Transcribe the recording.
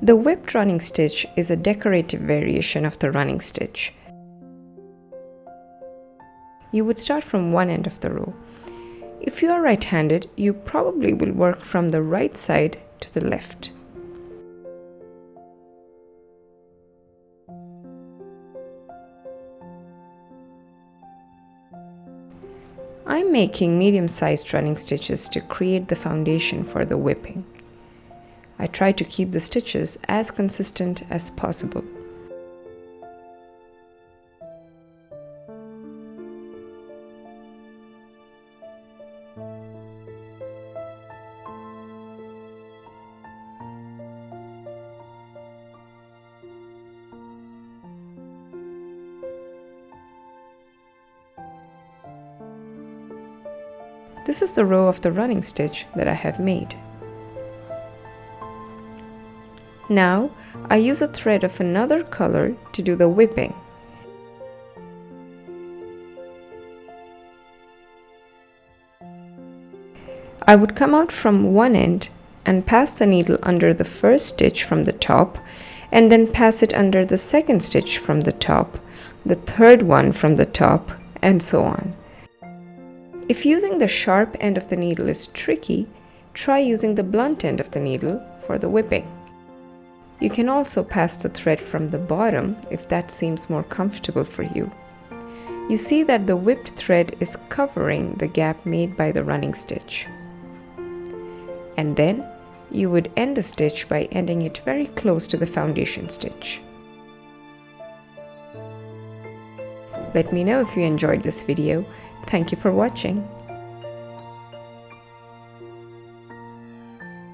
The whipped running stitch is a decorative variation of the running stitch. You would start from one end of the row. If you are right-handed, you probably will work from the right side to the left. I'm making medium-sized running stitches to create the foundation for the whipping. I try to keep the stitches as consistent as possible. This is the row of the running stitch that I have made. Now, I use a thread of another color to do the whipping. I would come out from one end and pass the needle under the first stitch from the top, and then pass it under the second stitch from the top, the third one from the top, and so on. If using the sharp end of the needle is tricky, try using the blunt end of the needle for the whipping. You can also pass the thread from the bottom if that seems more comfortable for you. You see that the whipped thread is covering the gap made by the running stitch. And then you would end the stitch by ending it very close to the foundation stitch. Let me know if you enjoyed this video. Thank you for watching.